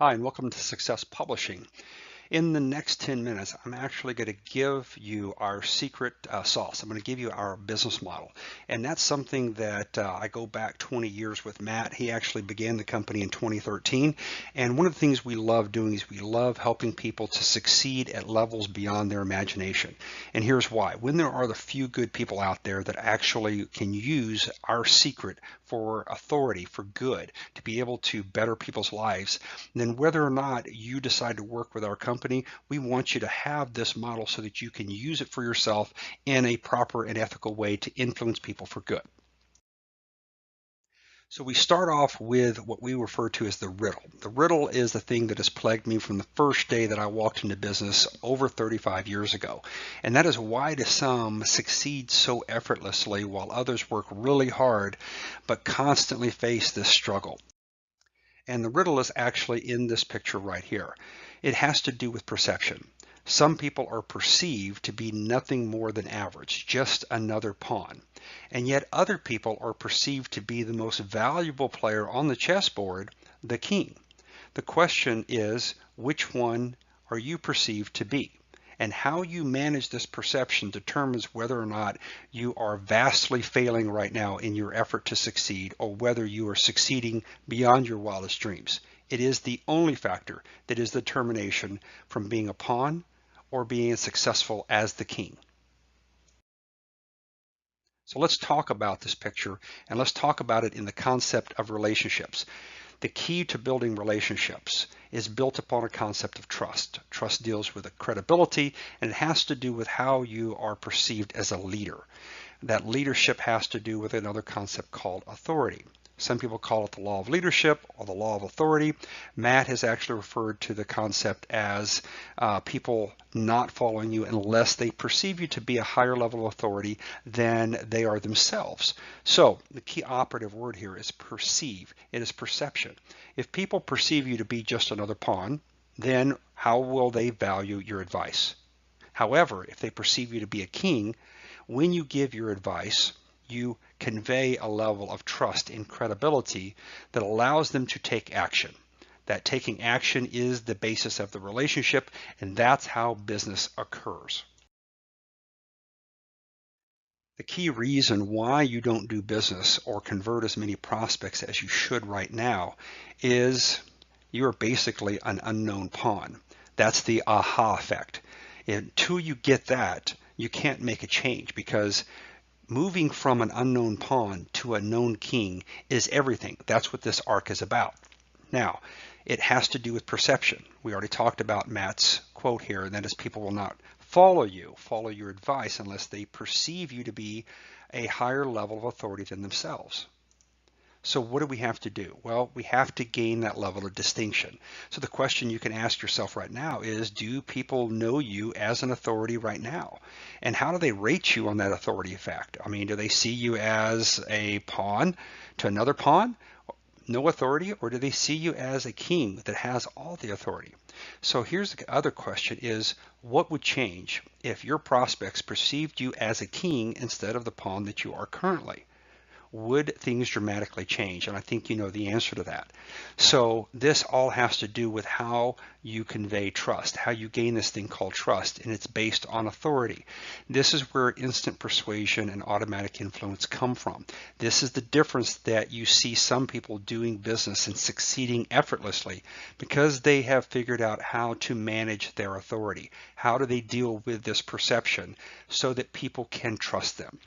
Hi, and welcome to Success Publishing. In the next 10 minutes, I'm actually going to give you our secret sauce. I'm going to give you our business model. And that's something that I go back 20 years with Matt. He actually began the company in 2013. And one of the things we love doing is we love helping people to succeed at levels beyond their imagination. And here's why. When there are the few good people out there that actually can use our secret for authority, for good, to be able to better people's lives, then whether or not you decide to work with our company, we want you to have this model so that you can use it for yourself in a proper and ethical way to influence people for good. So we start off with what we refer to as the riddle. The riddle is the thing that has plagued me from the first day that I walked into business over 35 years ago. And that is, why do some succeed so effortlessly while others work really hard but constantly face this struggle? And the riddle is actually in this picture right here. It has to do with perception. Some people are perceived to be nothing more than average, just another pawn. And yet other people are perceived to be the most valuable player on the chessboard, the king. The question is, which one are you perceived to be? And how you manage this perception determines whether or not you are vastly failing right now in your effort to succeed, or whether you are succeeding beyond your wildest dreams. It is the only factor that is the determination from being a pawn or being successful as the king. So let's talk about this picture, and let's talk about it in the concept of relationships. The key to building relationships is built upon a concept of trust. Trust deals with credibility, and it has to do with how you are perceived as a leader. That leadership has to do with another concept called authority. Some people call it the law of leadership or the law of authority. Matt has actually referred to the concept as people not following you unless they perceive you to be a higher level of authority than they are themselves. So the key operative word here is perceive. It is perception. If people perceive you to be just another pawn, then how will they value your advice? However, if they perceive you to be a king, when you give your advice, you convey a level of trust and credibility that allows them to take action. That taking action is the basis of the relationship, and that's how business occurs. The key reason why you don't do business or convert as many prospects as you should right now is you are basically an unknown pawn. That's the aha effect. Until you get that, you can't make a change, because moving from an unknown pawn to a known king is everything. That's what this arc is about. Now, it has to do with perception. We already talked about Matt's quote here, and that is, people will not follow your advice unless they perceive you to be a higher level of authority than themselves. So what do we have to do? Well, we have to gain that level of distinction. So the question you can ask yourself right now is, do people know you as an authority right now? And how do they rate you on that authority fact? I mean, do they see you as a pawn to another pawn, no authority, or do they see you as a king that has all the authority? So here's the other question is, what would change if your prospects perceived you as a king instead of the pawn that you are currently? Would things dramatically change? And I think you know the answer to that. So this all has to do with how you convey trust, how you gain this thing called trust, and it's based on authority. This is where instant persuasion and automatic influence come from. This is the difference that you see some people doing business and succeeding effortlessly, because they have figured out how to manage their authority. How do they deal with this perception so that people can trust them?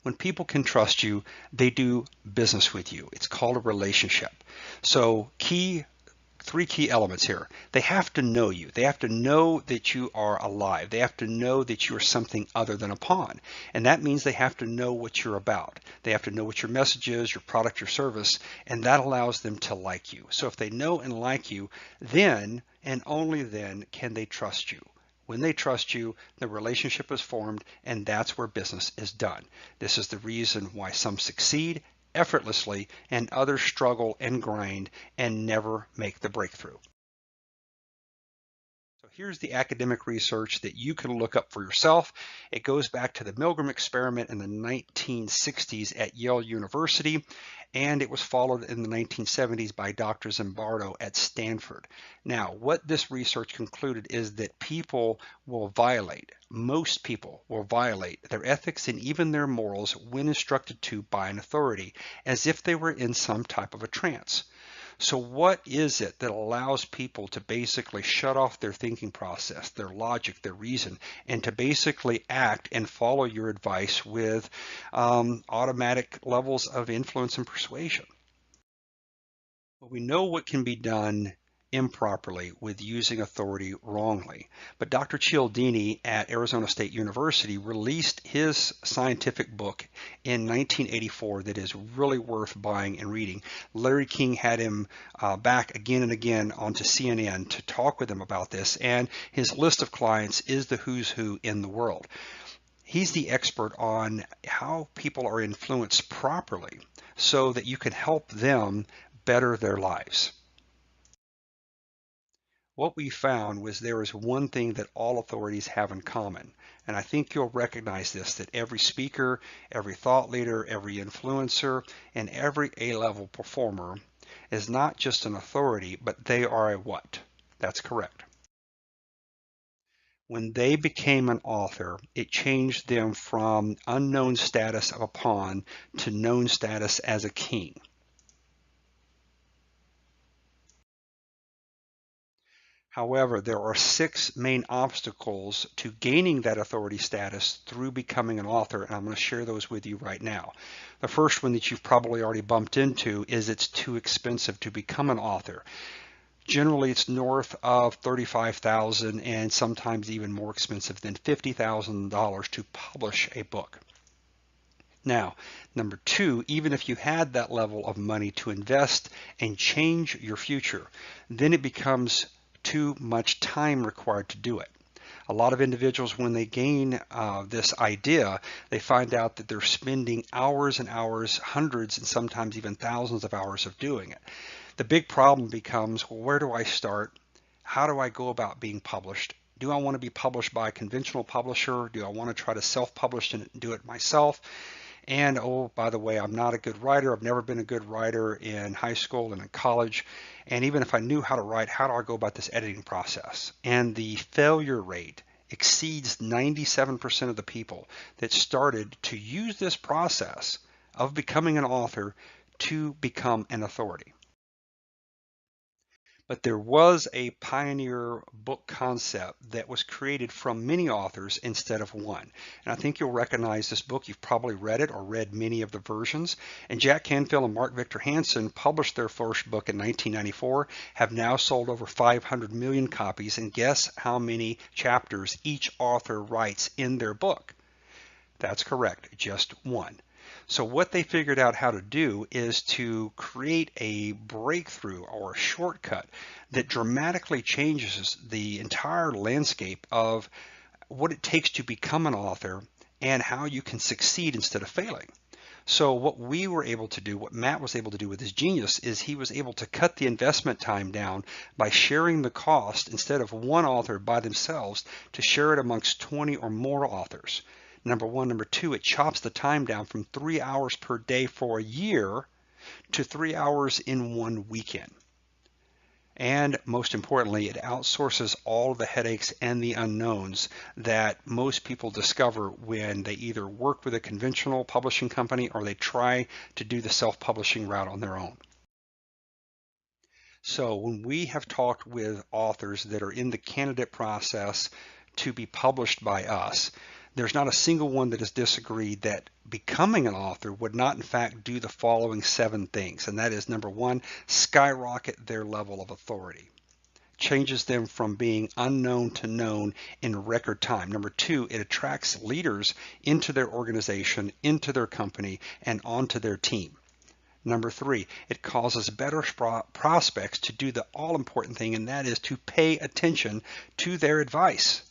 When people can trust you, they do business with you. It's called a relationship. So three key elements here. They have to know you. They have to know that you are alive. They have to know that you are something other than a pawn. And that means they have to know what you're about. They have to know what your message is, your product, your service, and that allows them to like you. So if they know and like you, then and only then can they trust you. When they trust you, the relationship is formed, and that's where business is done. This is the reason why some succeed effortlessly and others struggle and grind and never make the breakthrough. So here's the academic research that you can look up for yourself. It goes back to the Milgram experiment in the 1960s at Yale University, and it was followed in the 1970s by Dr. Zimbardo at Stanford. Now, what this research concluded is that most people will violate their ethics and even their morals when instructed to by an authority, as if they were in some type of a trance. So what is it that allows people to basically shut off their thinking process, their logic, their reason, and to basically act and follow your advice with automatic levels of influence and persuasion? Well, we know what can be done improperly with using authority wrongly. But Dr. Cialdini at Arizona State University released his scientific book in 1984 that is really worth buying and reading. Larry King had him back again and again onto CNN to talk with him about this, and his list of clients is the who's who in the world. He's the expert on how people are influenced properly so that you can help them better their lives. What we found was there is one thing that all authorities have in common, and I think you'll recognize this, that every speaker, every thought leader, every influencer, and every A-level performer is not just an authority, but they are a what? That's correct. When they became an author, it changed them from unknown status of a pawn to known status as a king. However, there are 6 main obstacles to gaining that authority status through becoming an author, and I'm going to share those with you right now. The first one that you've probably already bumped into is it's too expensive to become an author. Generally, it's north of $35,000 and sometimes even more expensive than $50,000 to publish a book. Now, number 2, even if you had that level of money to invest and change your future, then it becomes too much time required to do it. A lot of individuals, when they gain this idea, they find out that they're spending hours and hours, hundreds and sometimes even thousands of hours of doing it. The big problem becomes, well, where do I start? How do I go about being published? Do I want to be published by a conventional publisher? Do I want to try to self-publish and do it myself? And oh, by the way, I'm not a good writer. I've never been a good writer in high school and in college. And even if I knew how to write, how do I go about this editing process? And the failure rate exceeds 97% of the people that started to use this process of becoming an author to become an authority. But there was a pioneer book concept that was created from many authors instead of one. And I think you'll recognize this book. You've probably read it or read many of the versions. And Jack Canfield and Mark Victor Hansen published their first book in 1994, have now sold over 500 million copies. And guess how many chapters each author writes in their book? That's correct, just one. So what they figured out how to do is to create a breakthrough or a shortcut that dramatically changes the entire landscape of what it takes to become an author and how you can succeed instead of failing. So what we were able to do, what Matt was able to do with his genius, is he was able to cut the investment time down by sharing the cost instead of one author by themselves to share it amongst 20 or more authors. Number 1. Number 2, it chops the time down from 3 hours per day for a year to 3 hours in one weekend. And most importantly, it outsources all the headaches and the unknowns that most people discover when they either work with a conventional publishing company or they try to do the self-publishing route on their own. So when we have talked with authors that are in the candidate process to be published by us, there's not a single one that has disagreed that becoming an author would not in fact do the following 7 things. And that is, number 1, skyrocket their level of authority. Changes them from being unknown to known in record time. Number 2, it attracts leaders into their organization, into their company, and onto their team. Number 3, it causes better prospects to do the all-important thing, and that is to pay attention to their advice.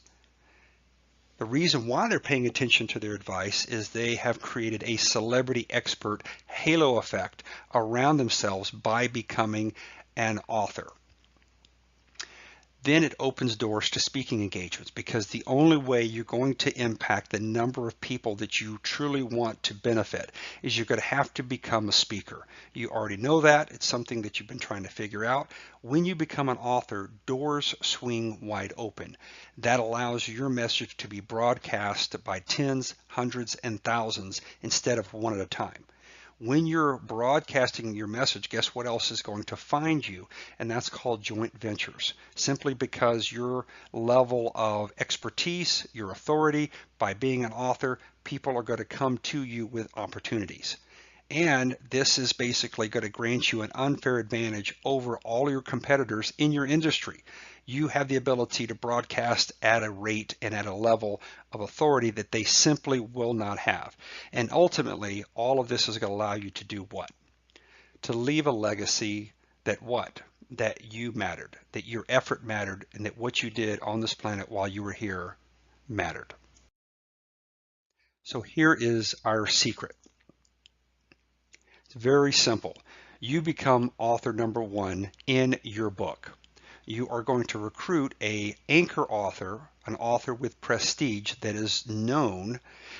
The reason why they're paying attention to their advice is they have created a celebrity expert halo effect around themselves by becoming an author. then it opens doors to speaking engagements, because the only way you're going to impact the number of people that you truly want to benefit is you're going to have to become a speaker. You already know that. It's something that you've been trying to figure out. When you become an author, doors swing wide open. That allows your message to be broadcast by tens, hundreds, and thousands instead of one at a time. When you're broadcasting your message, guess what else is going to find you? And that's called joint ventures. Simply because your level of expertise, your authority, by being an author, people are going to come to you with opportunities. And this is basically going to grant you an unfair advantage over all your competitors in your industry. You have the ability to broadcast at a rate and at a level of authority that they simply will not have. And ultimately, all of this is going to allow you to do what? To leave a legacy that what? That you mattered, that your effort mattered, and that what you did on this planet while you were here mattered. So here is our secret. It's very simple. You become author number one in your book. You are going to recruit an anchor author, an author with prestige that is known,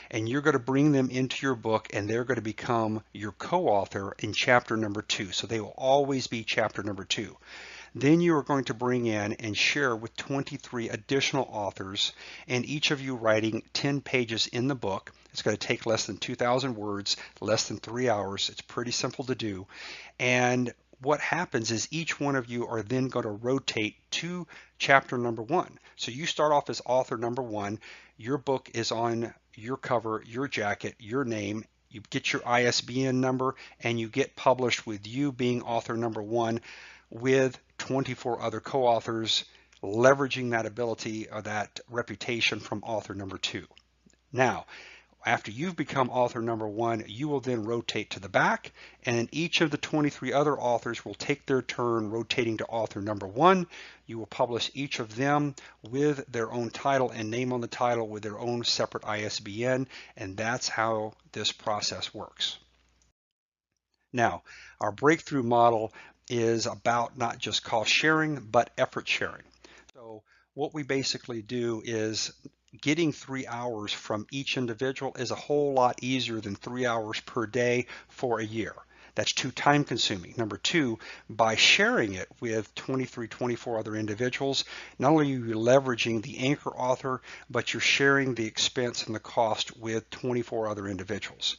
and you're going to bring them into your book, and they're going to become your co-author in chapter number 2. So they will always be chapter number 2. Then you are going to bring in and share with 23 additional authors, and each of you writing 10 pages in the book. It's going to take less than 2,000 words, less than 3 hours. It's pretty simple to do. And what happens is each one of you are then going to rotate to chapter number 1. So you start off as author number 1. Your book is on your cover, your jacket, your name. You get your ISBN number, and you get published with you being author number 1 with 24 other co-authors, leveraging that ability or that reputation from author number 2. Now, after you've become author number 1, you will then rotate to the back, and each of the 23 other authors will take their turn rotating to author number 1. You will publish each of them with their own title and name on the title with their own separate ISBN, and that's how this process works. Now, our breakthrough model is about not just cost sharing, but effort sharing. So what we basically do is getting 3 hours from each individual is a whole lot easier than 3 hours per day for a year. That's too time consuming. Number 2, by sharing it with 23, 24 other individuals, not only are you leveraging the anchor author, but you're sharing the expense and the cost with 24 other individuals.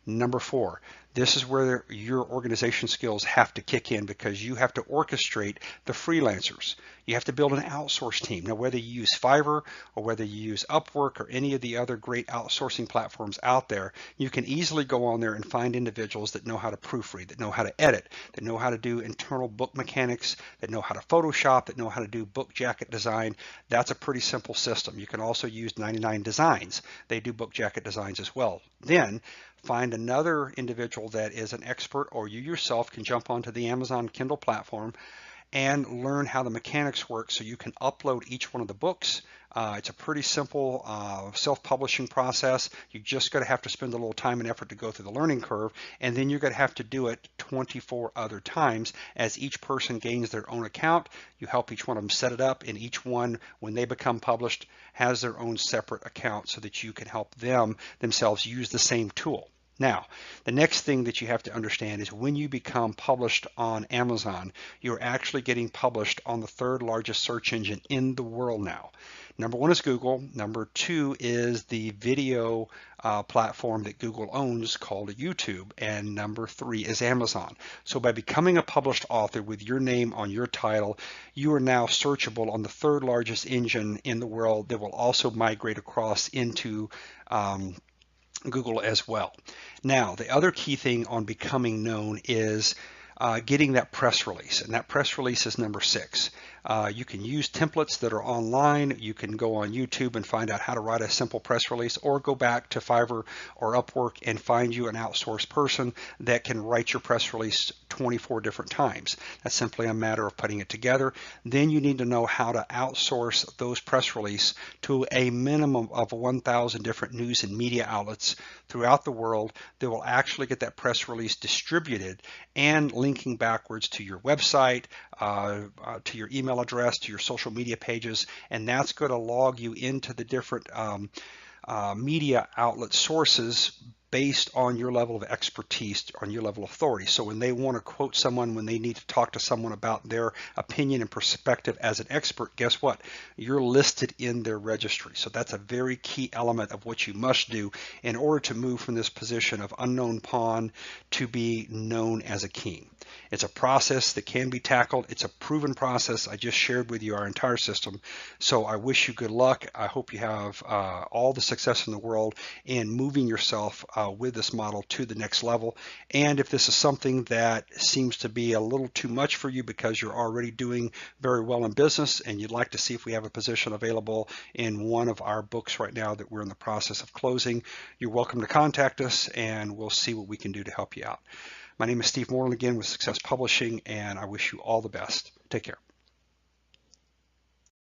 Number 4, this is where your organization skills have to kick in, because you have to orchestrate the freelancers. You have to build an outsource team. Now, whether you use Fiverr or whether you use Upwork or any of the other great outsourcing platforms out there, you can easily go on there and find individuals that know how to proofread, that know how to edit, that know how to do internal book mechanics, that know how to Photoshop, that know how to do book jacket design. That's a pretty simple system. You can also use 99 Designs. They do book jacket designs as well. Then find another individual that is an expert, or you yourself can jump onto the Amazon Kindle platform and learn how the mechanics work so you can upload each one of the books. It's a pretty simple self-publishing process. You're just going to have to spend a little time and effort to go through the learning curve, and then you're going to have to do it 24 other times. As each person gains their own account, you help each one of them set it up, and each one, when they become published, has their own separate account so that you can help them themselves use the same tool. Now, the next thing that you have to understand is when you become published on Amazon, you're actually getting published on the 3rd largest search engine in the world now. Number 1 is Google. Number 2 is the video platform that Google owns called YouTube. And number 3 is Amazon. So by becoming a published author with your name on your title, you are now searchable on the 3rd largest engine in the world that will also migrate across into Google as well. Now, the other key thing on becoming known is getting that press release, and that press release is number 6. You can use templates that are online. You can go on YouTube and find out how to write a simple press release, or go back to Fiverr or Upwork and find you an outsourced person that can write your press release 24 different times. That's simply a matter of putting it together. Then you need to know how to outsource those press releases to a minimum of 1,000 different news and media outlets throughout the world that will actually get that press release distributed and linked linking backwards to your website, to your email address, to your social media pages, and that's going to log you into the different media outlet sources based on your level of expertise, on your level of authority. So when they want to quote someone, when they need to talk to someone about their opinion and perspective as an expert, guess what? You're listed in their registry. So that's a very key element of what you must do in order to move from this position of unknown pawn to be known as a king. It's a process that can be tackled. It's a proven process. I just shared with you our entire system. So I wish you good luck. I hope you have all the success in the world in moving yourself with this model to the next level. And if this is something that seems to be a little too much for you because you're already doing very well in business and you'd like to see if we have a position available in one of our books right now that we're in the process of closing, you're welcome to contact us and we'll see what we can do to help you out. My name is Steve Moreland again with Success Publishing, and I wish you all the best. Take care.